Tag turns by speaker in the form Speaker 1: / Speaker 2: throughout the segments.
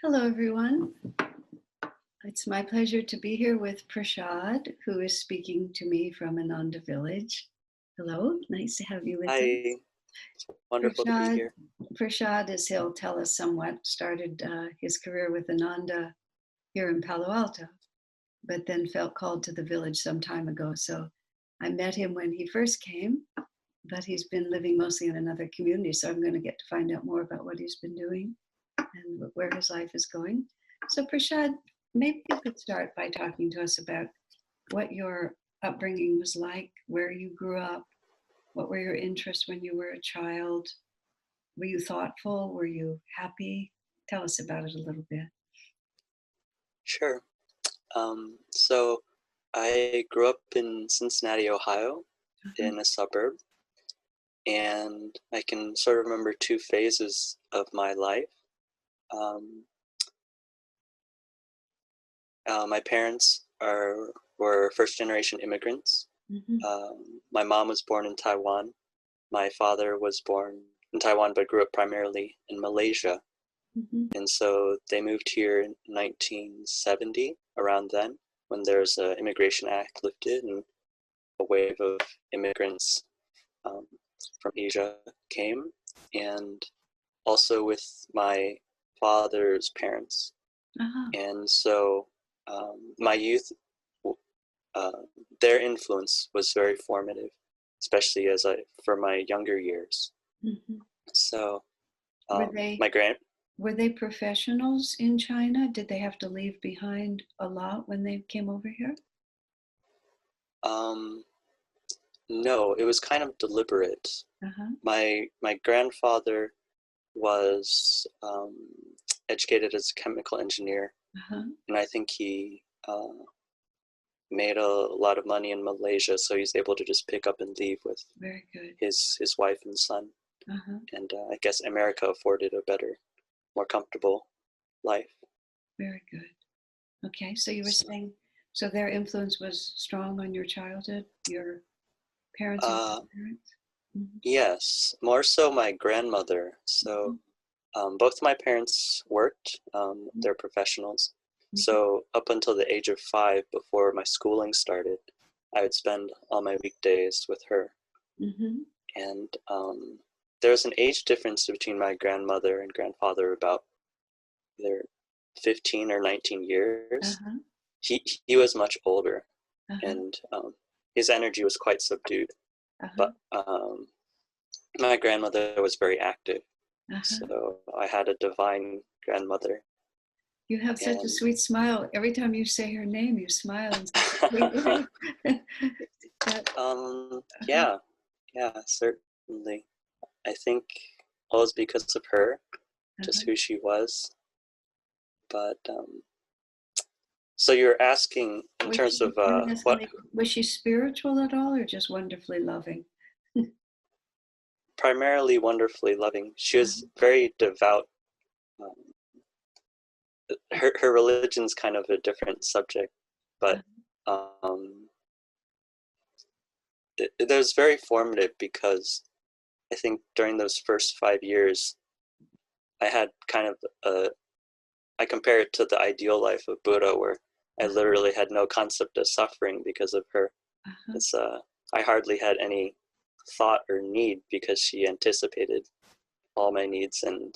Speaker 1: Hello, everyone. It's my pleasure to be here with Prashad, who is speaking to me from Ananda village. Hello, nice to have you with us.
Speaker 2: Hi, it's wonderful to be
Speaker 1: Prashad,
Speaker 2: here.
Speaker 1: Prashad, as he'll tell us somewhat, started his career with Ananda here in Palo Alto, but then felt called to the village some time ago. So I met him when he first came, but he's been living mostly in another community. So I'm going to get to find out more about what he's been doing and where his life is going. So Prashad, maybe you could start by talking to us about what your upbringing was like, where you grew up, what were your interests when you were a child? Were you thoughtful? Were you happy? Tell us about it a little bit.
Speaker 2: Sure. So I grew up in Cincinnati, Ohio, in a suburb, and I can sort of remember two phases of my life. My parents were first-generation immigrants.
Speaker 1: Mm-hmm.
Speaker 2: My mom was born in Taiwan. My father was born in Taiwan, but grew up primarily in Malaysia.
Speaker 1: Mm-hmm.
Speaker 2: And so they moved here in 1970, around then, when there's an Immigration Act lifted and a wave of immigrants from Asia came. And also with my father's parents.
Speaker 1: Uh-huh.
Speaker 2: And so my youth, their influence was very formative, especially for my younger years.
Speaker 1: Mm-hmm.
Speaker 2: So
Speaker 1: Were they
Speaker 2: my
Speaker 1: were they professionals in China? Did they have to leave behind a lot when they came over here?
Speaker 2: No, it was kind of deliberate.
Speaker 1: Uh-huh.
Speaker 2: My grandfather was educated as a chemical engineer,
Speaker 1: Uh-huh.
Speaker 2: and I think he made a lot of money in Malaysia, so he's able to just pick up and leave with
Speaker 1: Very good.
Speaker 2: his wife and son.
Speaker 1: Uh-huh.
Speaker 2: And I guess America afforded a better, more comfortable life.
Speaker 1: Very good. Okay, so you were
Speaker 2: So,
Speaker 1: saying, so their influence was strong on your childhood, your parents and grandparents? Mm-hmm.
Speaker 2: yes, more so my grandmother. So both my parents worked. They're professionals.
Speaker 1: Mm-hmm.
Speaker 2: So up until the age of 5, before my schooling started, I would spend all my weekdays with her.
Speaker 1: Mm-hmm.
Speaker 2: And there was an age difference between my grandmother and grandfather, about either 15 or 19 years.
Speaker 1: Uh-huh.
Speaker 2: He was much older,
Speaker 1: Uh-huh.
Speaker 2: and his energy was quite subdued.
Speaker 1: Uh-huh.
Speaker 2: But my grandmother was very active.
Speaker 1: Uh-huh.
Speaker 2: So I had a divine grandmother.
Speaker 1: You have such a
Speaker 2: And
Speaker 1: sweet smile. Every time you say her name, you smile in such a sweet way. That, uh-huh.
Speaker 2: yeah, yeah, certainly. I think all is because of her, just
Speaker 1: Uh-huh.
Speaker 2: who she was. But so you're asking in
Speaker 1: Was
Speaker 2: terms
Speaker 1: she,
Speaker 2: of
Speaker 1: I'm asking,
Speaker 2: what
Speaker 1: like, was she spiritual at all or just wonderfully loving?
Speaker 2: primarily wonderfully loving. She was
Speaker 1: Uh-huh.
Speaker 2: very devout. Um, her religion's kind of a different subject, but um, it was very formative because I think during those first 5 years, I had kind of I compare it to the ideal life of Buddha, where I
Speaker 1: Uh-huh.
Speaker 2: literally had no concept of suffering because of her.
Speaker 1: Uh-huh.
Speaker 2: It's I hardly had any thought or need because she anticipated all my needs, and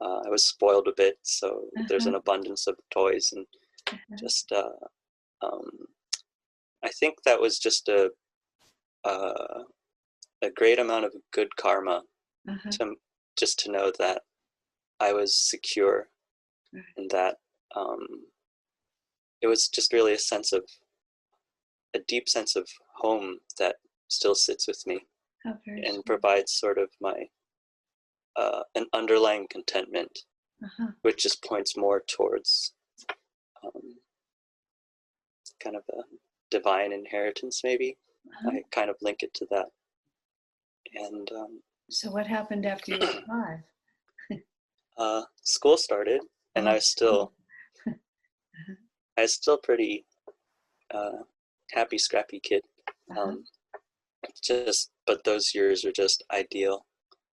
Speaker 2: I was spoiled a bit, so there's
Speaker 1: Uh-huh.
Speaker 2: an abundance of toys and
Speaker 1: Uh-huh.
Speaker 2: just. Um, I think that was just a great amount of good karma
Speaker 1: Uh-huh.
Speaker 2: to just to know that I was secure
Speaker 1: Right.
Speaker 2: and that it was just really a deep sense of home that still sits with me
Speaker 1: How very
Speaker 2: and
Speaker 1: sweet.
Speaker 2: provides sort of my an underlying contentment,
Speaker 1: Uh-huh.
Speaker 2: which just points more towards um, kind of a divine inheritance. Maybe
Speaker 1: Uh-huh.
Speaker 2: I kind of link it to that. And
Speaker 1: So what happened after you were 5?
Speaker 2: school started, and
Speaker 1: Oh. Uh-huh.
Speaker 2: I was still pretty uh, happy, scrappy kid.
Speaker 1: Uh-huh.
Speaker 2: Um, but those years were just ideal.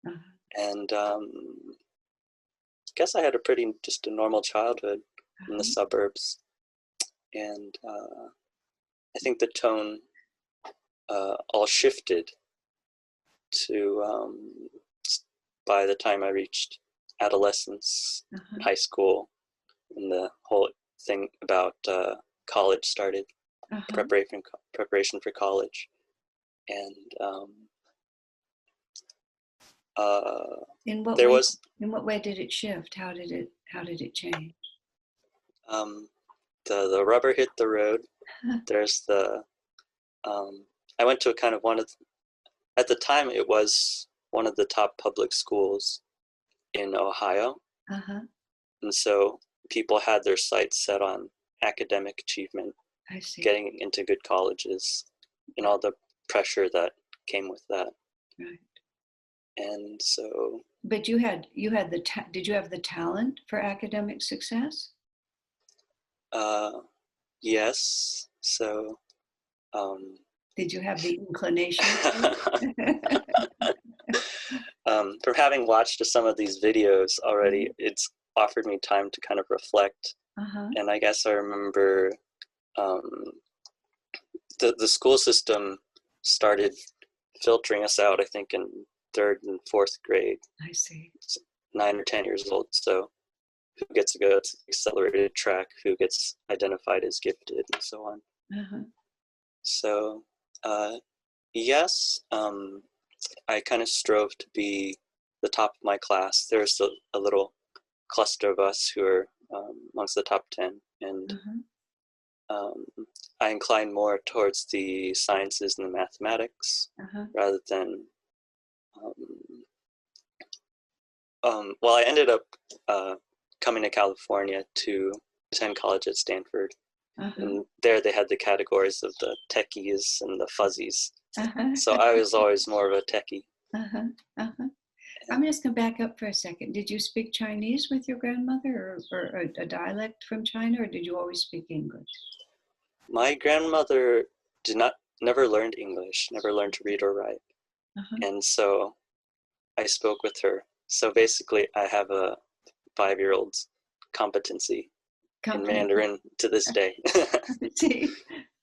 Speaker 1: Uh-huh.
Speaker 2: And guess I had just a normal childhood in the
Speaker 1: Uh-huh.
Speaker 2: suburbs. And I think the tone all shifted to by the time I reached adolescence,
Speaker 1: Uh-huh.
Speaker 2: high school, and the whole thing about college started,
Speaker 1: Uh-huh.
Speaker 2: preparation for college. And
Speaker 1: In what
Speaker 2: there
Speaker 1: way?
Speaker 2: was
Speaker 1: In what way did it shift? How did it change?
Speaker 2: the rubber hit the road. There's the I went to a kind of at the time it was one of the top public schools in Ohio,
Speaker 1: Uh-huh.
Speaker 2: and so people had their sights set on academic achievement,
Speaker 1: I see.
Speaker 2: getting into good colleges, and all the pressure that came with that.
Speaker 1: Right.
Speaker 2: And so
Speaker 1: But did you have the talent for academic success?
Speaker 2: yes, so
Speaker 1: Did you have the inclination to?
Speaker 2: from having watched some of these videos already,
Speaker 1: Mhm.
Speaker 2: it's offered me time to kind of reflect.
Speaker 1: Uh-huh.
Speaker 2: And I guess I remember um, the school system started filtering us out, I think, in third and fourth grade,
Speaker 1: I see.
Speaker 2: 9 or 10 years old. So who gets to go to the accelerated track, who gets identified as gifted, and so on.
Speaker 1: Uh-huh.
Speaker 2: So yes, I kind of strove to be the top of my class. There's a little cluster of us who are amongst the top 10, and
Speaker 1: Uh-huh.
Speaker 2: um, I incline more towards the sciences and the mathematics
Speaker 1: Uh-huh.
Speaker 2: rather than. Well, I ended up coming to California to attend college at Stanford,
Speaker 1: Uh-huh.
Speaker 2: and there they had the categories of the techies and the fuzzies.
Speaker 1: Uh-huh.
Speaker 2: So I was always more of a techie.
Speaker 1: Uh-huh. Uh-huh. I'm just going to back up for a second. Did you speak Chinese with your grandmother or a dialect from China, or did you always speak English?
Speaker 2: My grandmother never learned English, never learned to read or write,
Speaker 1: Uh-huh.
Speaker 2: and so I spoke with her. So basically, I have a 5-year-old's competency in
Speaker 1: Competent.
Speaker 2: Mandarin to this day.
Speaker 1: See,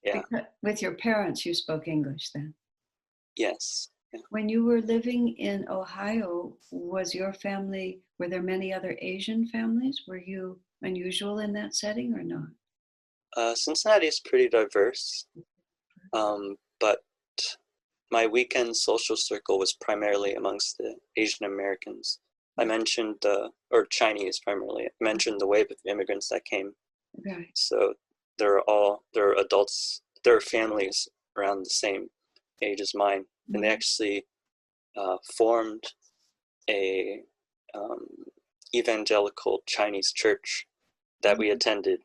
Speaker 2: Yeah.
Speaker 1: because with your parents, you spoke English then.
Speaker 2: Yes. Yeah.
Speaker 1: When you were living in Ohio, were there many other Asian families? Were you unusual in that setting or not?
Speaker 2: Cincinnati is pretty diverse, but my weekend social circle was primarily amongst the Asian Americans. I mentioned or Chinese primarily. I mentioned the wave of immigrants that came.
Speaker 1: Right.
Speaker 2: So there are adults, there are families around the same age as mine, and they actually formed a um, evangelical Chinese church that we attended,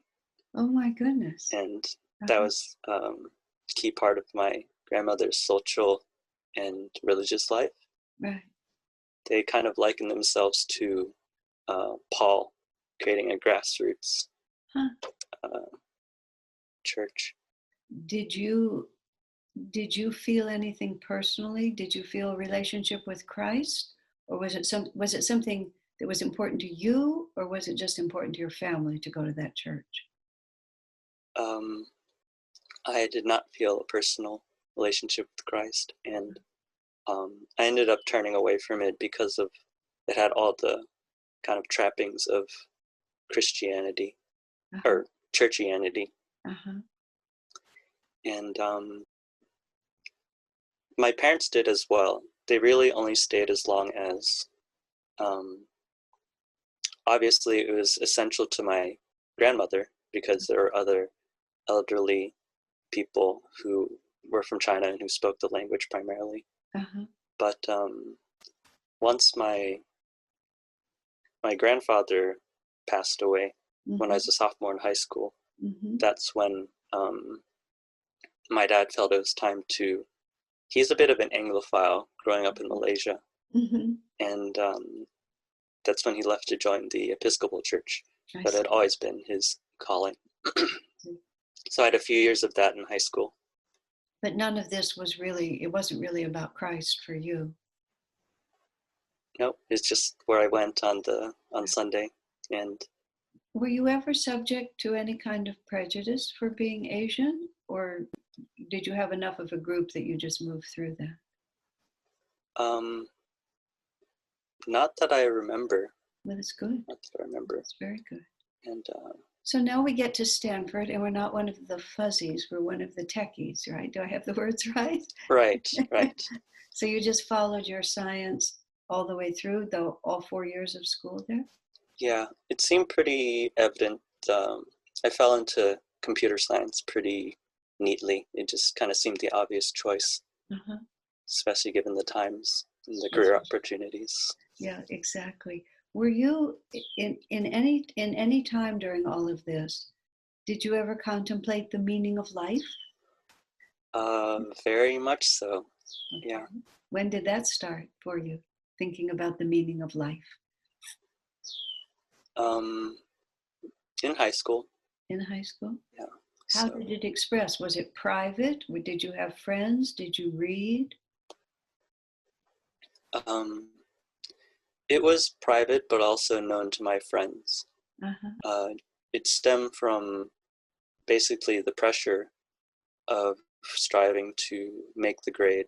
Speaker 1: Oh my goodness.
Speaker 2: and that was a key part of my grandmother's social and religious life.
Speaker 1: Right.
Speaker 2: They kind of liken themselves to Paul, creating a grassroots
Speaker 1: Huh.
Speaker 2: church.
Speaker 1: Did you feel anything personally? Did you feel a relationship with Christ, or was it something that was important to you, or was it just important to your family to go to that church?
Speaker 2: Um, I did not feel a personal relationship with Christ, and I ended up turning away from it because of it had all the kind of trappings of Christianity
Speaker 1: Uh-huh.
Speaker 2: or churchianity,
Speaker 1: Uh-huh.
Speaker 2: and my parents did as well. They really only stayed as long as obviously it was essential to my grandmother because there were other elderly people who were from China and who spoke the language primarily.
Speaker 1: Uh-huh.
Speaker 2: But once my grandfather passed away when I was a sophomore in high school, that's when my dad felt it was time to. He's a bit of an Anglophile growing up in Malaysia, and that's when he left to join the Episcopal Church. That had always been his calling. So I had a few years of that in high school.
Speaker 1: But none of this it wasn't really about Christ for you.
Speaker 2: Nope, it's just where I went on Sunday. And
Speaker 1: were you ever subject to any kind of prejudice for being Asian, or did you have enough of a group that you just moved through that?
Speaker 2: Not that I remember.
Speaker 1: Well, that's good.
Speaker 2: Not that I remember.
Speaker 1: That's very good.
Speaker 2: And
Speaker 1: so now we get to Stanford, and we're not one of the fuzzies, we're one of the techies, right? Do I have the words right?
Speaker 2: Right, right.
Speaker 1: So you just followed your science all the way through, though, all 4 years of school there?
Speaker 2: Yeah, it seemed pretty evident. I fell into computer science pretty neatly. It just kind of seemed the obvious choice, especially given the times and the career opportunities.
Speaker 1: Yeah, exactly. Were you in any time during all of this, did you ever contemplate the meaning of life?
Speaker 2: Very much so. Okay. Yeah.
Speaker 1: When did that start for you, thinking about the meaning of life?
Speaker 2: In high school.
Speaker 1: In high school?
Speaker 2: Yeah.
Speaker 1: How did it express? Was it private? Did you have friends? Did you read?
Speaker 2: It was private, but also known to my friends. It stemmed from basically the pressure of striving to make the grade,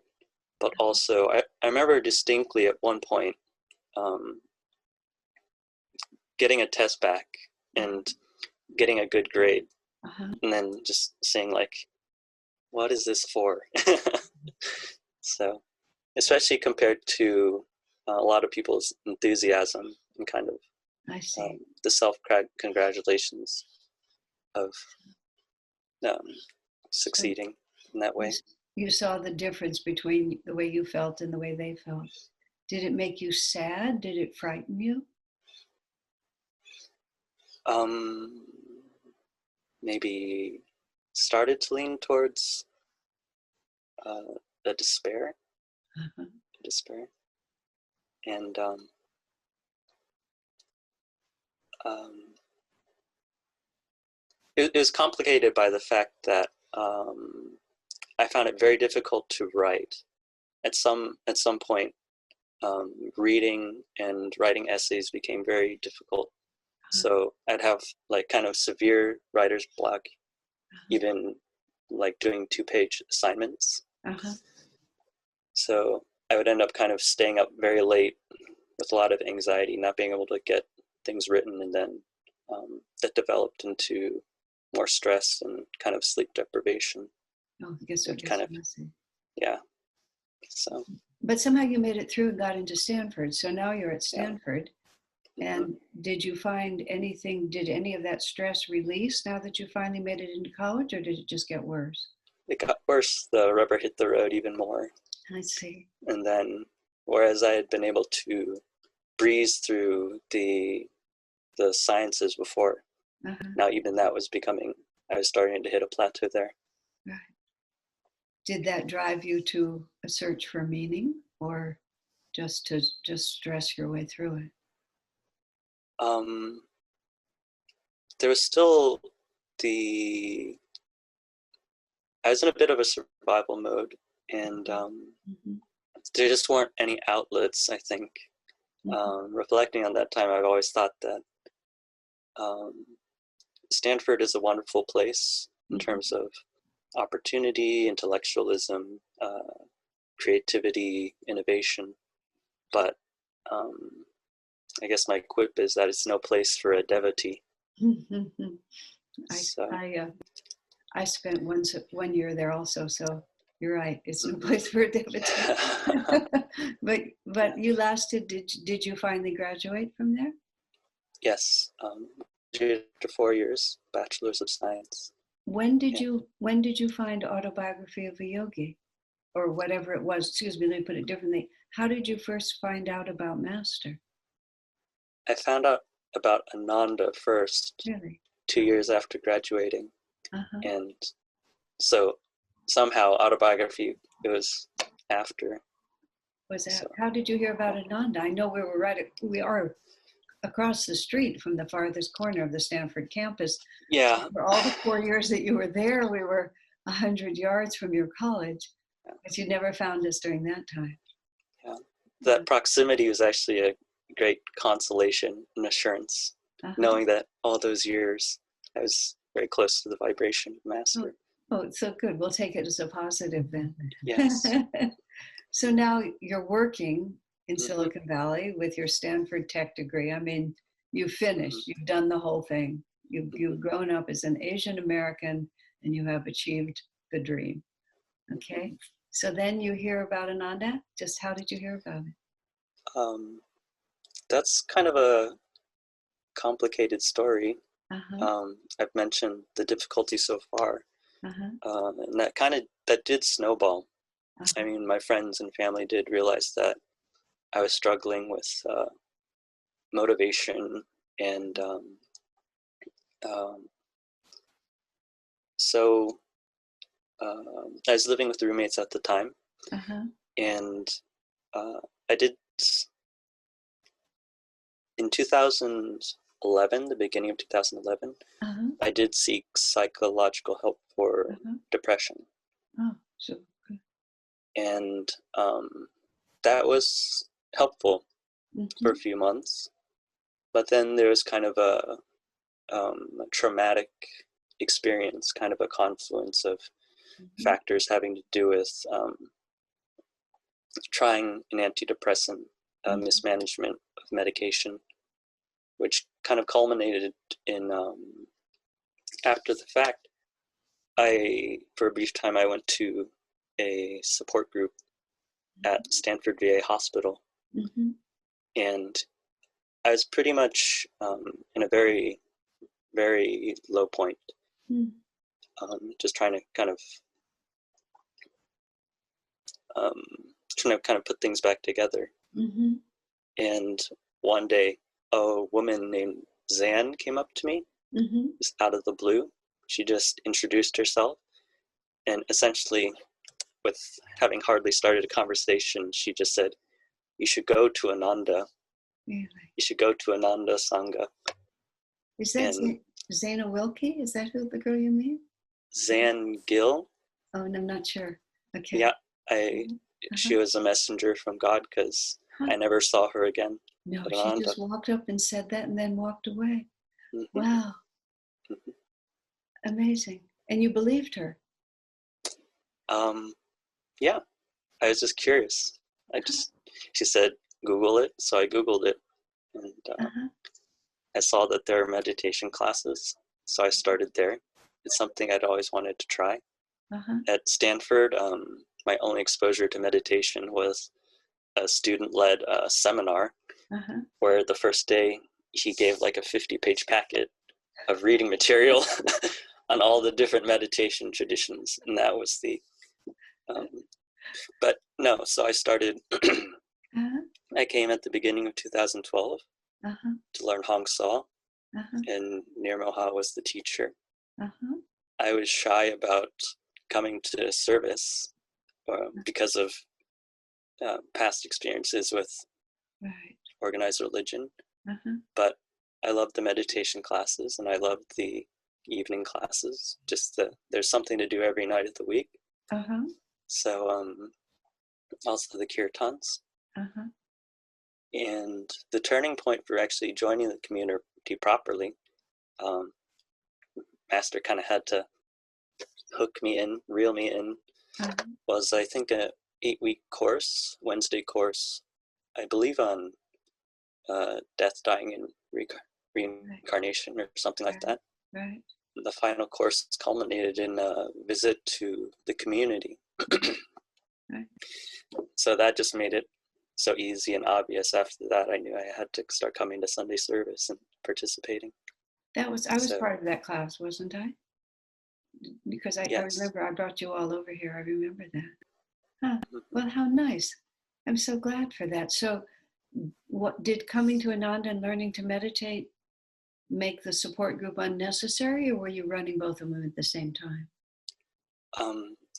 Speaker 2: but also I remember distinctly at one point getting a test back and getting a good grade, and then just saying like, what is this for? So especially compared to a lot of people's enthusiasm and kind of the self-congratulations of succeeding in that way.
Speaker 1: You saw the difference between the way you felt and the way they felt. Did it make you sad? Did it frighten you?
Speaker 2: Maybe started to lean towards the despair. Despair. And it was complicated by the fact that I found it very difficult to write. At some point, reading and writing essays became very difficult. So I'd have like kind of severe writer's block, even like doing 2-page assignments. So I would end up kind of staying up very late with a lot of anxiety, not being able to get things written, and then that developed into more stress and kind of sleep deprivation.
Speaker 1: Oh, I guess it
Speaker 2: kind of, yeah. So.
Speaker 1: But somehow you made it through and got into Stanford. So now you're at Stanford. Yeah. And did you find anything, did any of that stress release now that you finally made it into college, or did it just get worse?
Speaker 2: It got worse. The rubber hit the road even more.
Speaker 1: I see.
Speaker 2: And then, whereas I had been able to breeze through the sciences before, now even that was I was starting to hit a plateau there.
Speaker 1: Right. Did that drive you to a search for meaning, or just to stress your way through it?
Speaker 2: There was still I was in a bit of a survival mode, and there just weren't any outlets, I think. Reflecting on that time, I've always thought that Stanford is a wonderful place in terms of opportunity, intellectualism, creativity, innovation, but I guess my quip is that it's no place for a devotee.
Speaker 1: I spent 1 year there also, so you're right. It's no place for a devotee. but you lasted. Did you finally graduate from there?
Speaker 2: Yes, after 4 years, Bachelor's of Science.
Speaker 1: When did you find Autobiography of a Yogi, or whatever it was? Excuse me, let me put it differently. How did you first find out about Master?
Speaker 2: I found out about Ananda first,
Speaker 1: really?
Speaker 2: 2 years after graduating. And so somehow Autobiography, it was after.
Speaker 1: Was that, so. How did you hear about Ananda? I know we are across the street from the farthest corner of the Stanford campus.
Speaker 2: Yeah.
Speaker 1: So for all the 4 years that you were there, we were 100 yards from your college, but you never found us during that time.
Speaker 2: Yeah. That proximity was actually a great consolation and assurance. knowing that all those years I was very close to the vibration of Master.
Speaker 1: Oh, so good. We'll take it as a positive then.
Speaker 2: Yes.
Speaker 1: So now you're working in
Speaker 2: Mm-hmm.
Speaker 1: Silicon Valley with your Stanford tech degree. I mean, you've finished, you've done the whole thing. You've grown up as an Asian American and you have achieved the dream. Okay. So then you hear about Ananda. Just how did you hear about it?
Speaker 2: That's kind of a complicated story.
Speaker 1: Uh-huh.
Speaker 2: I've mentioned the difficulty so far,
Speaker 1: Uh-huh.
Speaker 2: and that did snowball.
Speaker 1: Uh-huh.
Speaker 2: I mean, my friends and family did realize that I was struggling with motivation, and so I was living with roommates at the time,
Speaker 1: Uh-huh.
Speaker 2: and I did in 2011, the beginning of 2011.
Speaker 1: Uh-huh.
Speaker 2: I did seek psychological help for
Speaker 1: Uh-huh.
Speaker 2: depression,
Speaker 1: Oh, so good.
Speaker 2: and that was helpful for a
Speaker 1: Mm-hmm.
Speaker 2: few months. But then there was kind of a traumatic experience, kind of a confluence of
Speaker 1: Mm-hmm.
Speaker 2: factors having to do with trying an antidepressant, mismanagement of medication, which kind of culminated in after the fact. For a brief time, I went to a support group at Stanford VA Hospital,
Speaker 1: Mm-hmm.
Speaker 2: and I was pretty much in a very, very low point, just trying to um, kind of put things back together.
Speaker 1: Mm-hmm.
Speaker 2: And one day, a woman named Zan came up to me,
Speaker 1: Mm-hmm.
Speaker 2: just out of the blue. She just introduced herself, and essentially, with having hardly started a conversation, she just said, "You should go to Ananda.
Speaker 1: Really?
Speaker 2: You should go to Ananda Sangha."
Speaker 1: Is that
Speaker 2: And
Speaker 1: Zaina Wilkie? Is that who the girl you mean?
Speaker 2: Zan Gill,
Speaker 1: Oh, and I'm not sure. Okay.
Speaker 2: yeah, she
Speaker 1: Uh-huh.
Speaker 2: was a messenger from God, because
Speaker 1: Huh.
Speaker 2: I never saw her again
Speaker 1: No,
Speaker 2: at
Speaker 1: she
Speaker 2: Ananda.
Speaker 1: just walked up and said that and then walked away.
Speaker 2: Mm-hmm.
Speaker 1: Wow.
Speaker 2: Mm-hmm.
Speaker 1: Amazing. And you believed her?
Speaker 2: Yeah, I was just curious. She said, Google it. So I Googled it, and
Speaker 1: Uh-huh.
Speaker 2: I saw that there are meditation classes. So I started there. It's something I'd always wanted to try.
Speaker 1: Uh-huh.
Speaker 2: At Stanford, my only exposure to meditation was a student-led seminar,
Speaker 1: Uh-huh.
Speaker 2: where the first day he gave like a 50-page packet of reading material on all the different meditation traditions, and that was the but no, so I started
Speaker 1: Uh-huh.
Speaker 2: I came at the beginning of 2012
Speaker 1: Uh-huh.
Speaker 2: to learn Hong Sau,
Speaker 1: Uh-huh.
Speaker 2: and Nirmoha was the teacher.
Speaker 1: Uh-huh.
Speaker 2: I was shy about coming to service because of past experiences with
Speaker 1: Right.
Speaker 2: organized religion,
Speaker 1: Uh-huh.
Speaker 2: but I loved the meditation classes, and I loved the evening classes. There's something to do every night of the week.
Speaker 1: Uh-huh.
Speaker 2: So also the kirtans.
Speaker 1: Uh-huh.
Speaker 2: And the turning point for actually joining the community properly, Master kind of had to hook me in, reel me in,
Speaker 1: Uh-huh.
Speaker 2: was I think a 8-week course, Wednesday course, I believe on death, dying, and reincarnation or something like that.
Speaker 1: Right.
Speaker 2: The final course culminated in a visit to the community.
Speaker 1: Right.
Speaker 2: So that just made it so easy and obvious. After that, I knew I had to start coming to Sunday service and participating.
Speaker 1: I was part of that class, wasn't I? Because I
Speaker 2: Yes.
Speaker 1: remember I brought you all over here. I remember that. Huh.
Speaker 2: Mm-hmm.
Speaker 1: Well, how nice. I'm so glad for that. So what did coming to Ananda and learning to meditate make the support group unnecessary, or were you running both of them at the same time?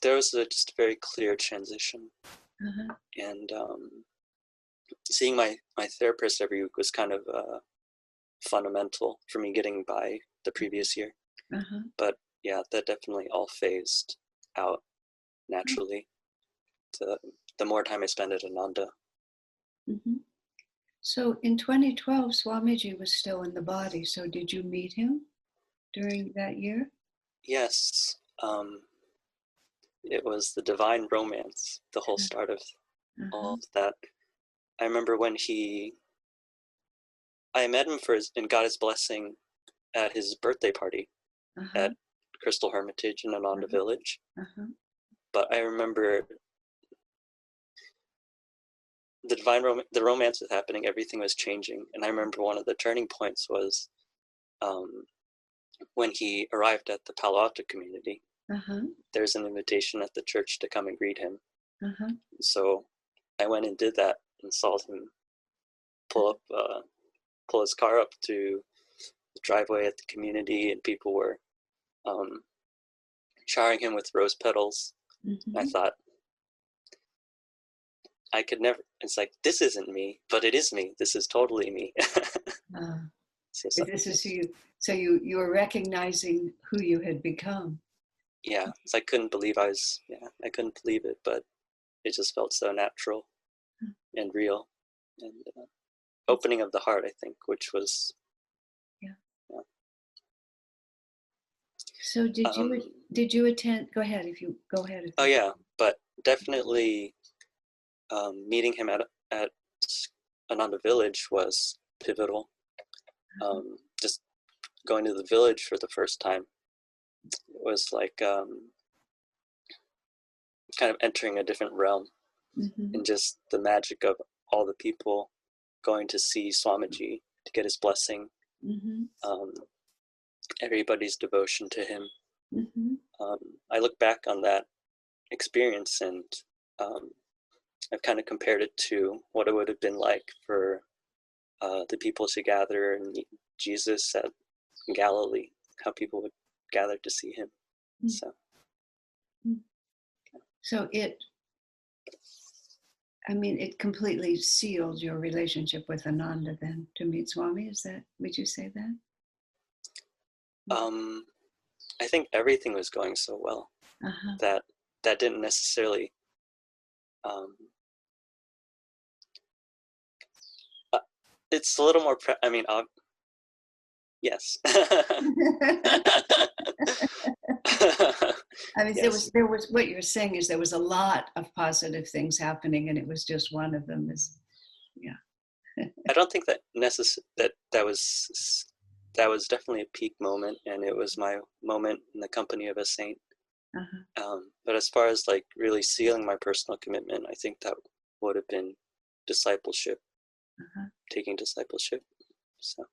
Speaker 2: There was just a very clear transition.
Speaker 1: Uh-huh.
Speaker 2: And seeing my therapist every week was kind of fundamental for me getting by the previous year.
Speaker 1: Uh-huh.
Speaker 2: But yeah, that definitely all phased out naturally. The more time I spent at Ananda.
Speaker 1: Mm-hmm. So in 2012, Swamiji was still in the body. So did you meet him during that year?
Speaker 2: Yes, it was the divine romance, the whole start of all
Speaker 1: Uh-huh.
Speaker 2: of that. I remember when I met him and got his blessing at his birthday party
Speaker 1: Uh-huh.
Speaker 2: at Crystal Hermitage in Ananda
Speaker 1: Uh-huh.
Speaker 2: Village.
Speaker 1: Uh-huh.
Speaker 2: But I remember the romance was happening, everything was changing. And I remember one of the turning points was um, when he arrived at the Palo Alto community.
Speaker 1: Uh-huh.
Speaker 2: There's an invitation at the church to come and greet him.
Speaker 1: Uh-huh.
Speaker 2: So I went and did that and saw him pull his car up to the driveway at the community, and people were um, showering him with rose petals.
Speaker 1: Mm-hmm.
Speaker 2: I thought, I could never. It's like, this isn't me, but it is me. This is totally me. So,
Speaker 1: This is who you. So you were recognizing who you had become.
Speaker 2: yeah, I couldn't believe I couldn't believe it, but it just felt so natural and real, and opening of the heart, I think, which was.
Speaker 1: Yeah.
Speaker 2: Yeah.
Speaker 1: So did you attend? Go ahead if you go ahead.
Speaker 2: Oh yeah, but definitely meeting him at Ananda Village was pivotal. Just going to the village for the first time was like kind of entering a different realm,
Speaker 1: Mm-hmm.
Speaker 2: and just the magic of all the people going to see Swamiji to get his blessing,
Speaker 1: Mm-hmm.
Speaker 2: everybody's devotion to him.
Speaker 1: Mm-hmm.
Speaker 2: I look back on that experience, and I've kind of compared it to what it would have been like for the people to gather and meet Jesus at Galilee, how people would gather to see him.
Speaker 1: Mm-hmm. So it completely sealed your relationship with Ananda then to meet Swami. Would you say that?
Speaker 2: I think everything was going so well
Speaker 1: Uh-huh.
Speaker 2: that didn't necessarily it's a little more yes. Yes.
Speaker 1: There was what you're saying is there was a lot of positive things happening, and it was just one of them. Yeah.
Speaker 2: I don't think that that was definitely a peak moment, and it was my moment in the company of a saint.
Speaker 1: Uh-huh.
Speaker 2: But as far as like really sealing my personal commitment, I think that would have been discipleship, taking discipleship. So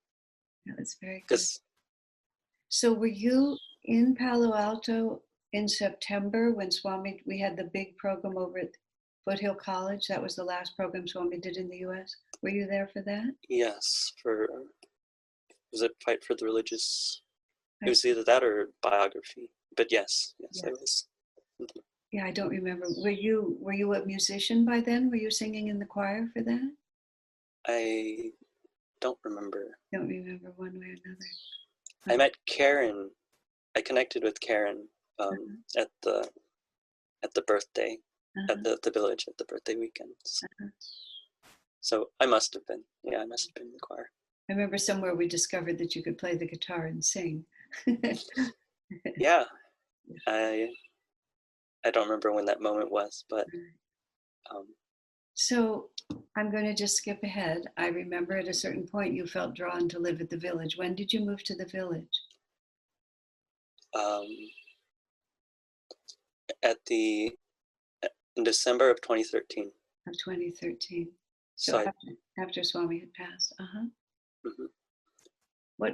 Speaker 1: Yeah, that's very good. So were you in Palo Alto in September when we had the big program over at Foothill College? That was the last program Swami did in the US. Were you there for that?
Speaker 2: Yes, was it Fight for the Religious? It was either that or biography. But yes, I was.
Speaker 1: Yeah, I don't remember. Were you a musician by then? Were you singing in the choir for that?
Speaker 2: I don't remember.
Speaker 1: Don't remember one way or another.
Speaker 2: I met Karen. I connected with Karen at the birthday at the village at the birthday weekends. So I must have been. Yeah, I must have been in the choir.
Speaker 1: I remember somewhere we discovered that you could play the guitar and sing.
Speaker 2: Yeah, I don't remember when that moment was, but.
Speaker 1: So I'm going to just skip ahead. I remember at a certain point you felt drawn to live at the village. When did you move to the village?
Speaker 2: In December of 2013.
Speaker 1: Of 2013. So after Swami had passed. Uh-huh.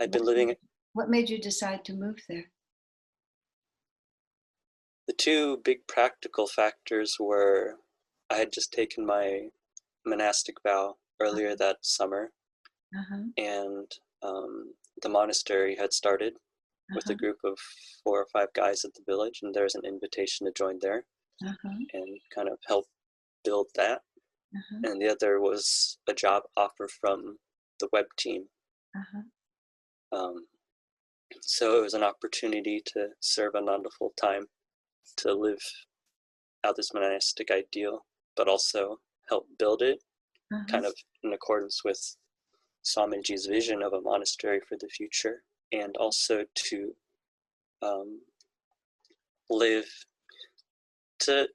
Speaker 2: I'd been living.
Speaker 1: What made you decide to move there?
Speaker 2: The two big practical factors were I had just taken my monastic vow earlier that summer, and the monastery had started with a group of 4 or 5 guys at the village, and there's an invitation to join there and kind of help build that. And the other was a job offer from the web team. So it was an opportunity to serve Ananda full time, to live out this monastic ideal, but also help build it kind of in accordance with Swamiji's vision of a monastery for the future, and also to live, to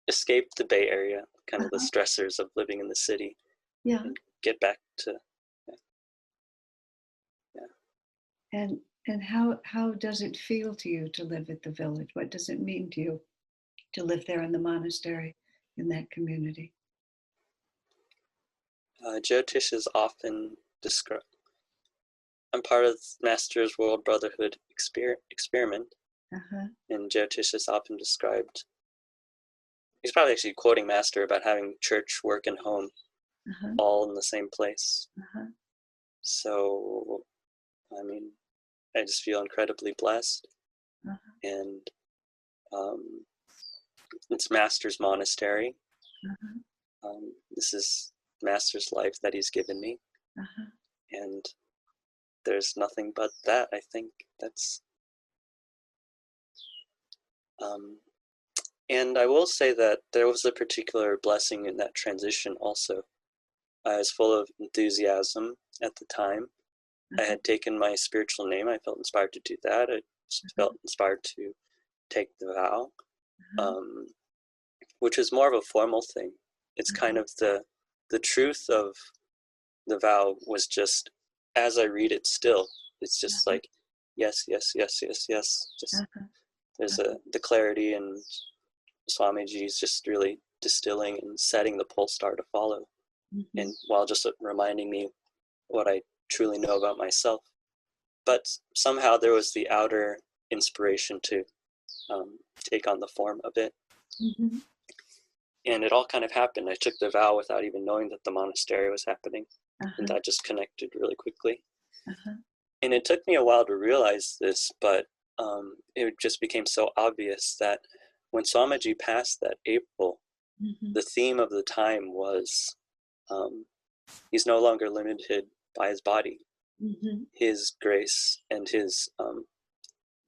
Speaker 2: escape the Bay Area, kind of the stressors of living in the city, and get back to,
Speaker 1: And how does it feel to you to live at the village? What does it mean to you to live there in the monastery, in that community?
Speaker 2: Jyotish is often described. I'm part of Master's World Brotherhood experiment, and Jyotish is often described. He's probably actually quoting Master about having church, work, and home all in the same place. So, I mean, I just feel incredibly blessed, and it's Master's monastery. This is Master's life that he's given me, and there's nothing but that. I think that's and I will say that there was a particular blessing in that transition also. I was full of enthusiasm at the time. I had taken my spiritual name. I felt inspired to do that. I felt inspired to take the vow, which is more of a formal thing. It's kind of the truth of the vow was just, as I read it still, it's just like, yes, yes, yes, yes, yes. Just there's the clarity, and Swamiji is just really distilling and setting the pole star to follow, and while just reminding me what I truly know about myself. But somehow there was the outer inspiration to take on the form a bit. And it all kind of happened. I took the vow without even knowing that the monastery was happening. And that just connected really quickly. And it took me a while to realize this, but it just became so obvious that when Swamiji passed that April, the theme of the time was he's no longer limited by his body. His grace and his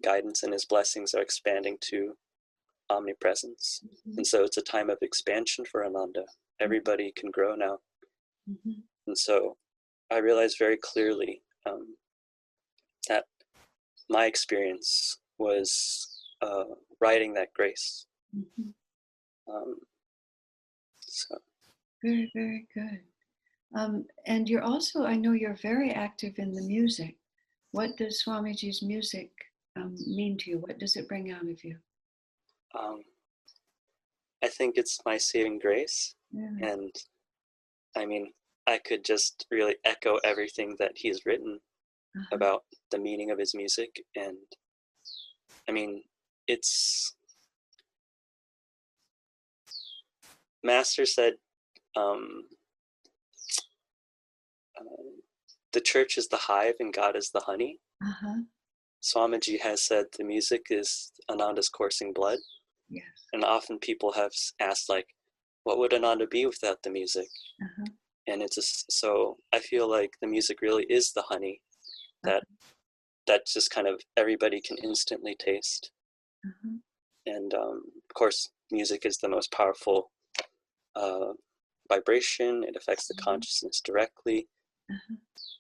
Speaker 2: guidance and his blessings are expanding to omnipresence. And so it's a time of expansion for Ananda. Everybody can grow now. And so I realized very clearly that my experience was writing that grace. So.
Speaker 1: Very, very good. And you're also, I know you're very active in the music. What does Swamiji's music mean to you? What does it bring out of you?
Speaker 2: I think it's my saving grace. And I mean, I could just really echo everything that he's written about the meaning of his music. And I mean, it's, Master said, the church is the hive and God is the honey. Swamiji has said the music is Ananda's coursing blood. And often people have asked, like, what would Ananda be without the music? And it's so I feel like the music really is the honey that just kind of everybody can instantly taste. And of course, music is the most powerful vibration. It affects the consciousness directly.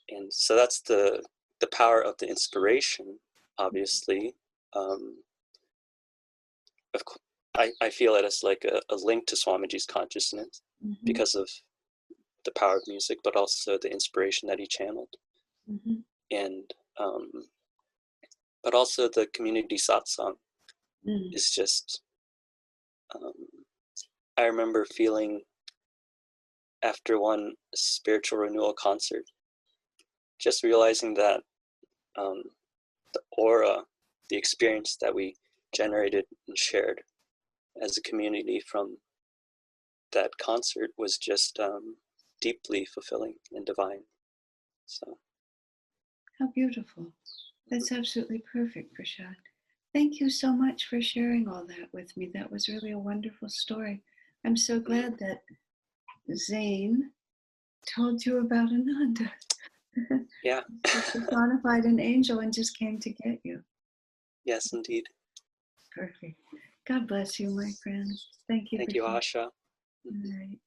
Speaker 2: And so that's the power of the inspiration, obviously. I feel it as like a link to Swamiji's consciousness because of the power of music, but also the inspiration that he channeled. And but also the community satsang is just, I remember feeling after one spiritual renewal concert, just realizing that the aura, the experience that we generated and shared as a community from that concert was just deeply fulfilling and divine. So.
Speaker 1: How beautiful. That's absolutely perfect, Prashad. Thank you so much for sharing all that with me. That was really a wonderful story. I'm so glad that Zane told you about Ananda.
Speaker 2: Yeah.
Speaker 1: He personified an angel and just came to get you.
Speaker 2: Yes, indeed.
Speaker 1: Perfect. God bless you, my friend. Thank you.
Speaker 2: Thank you, Asha.
Speaker 1: All right.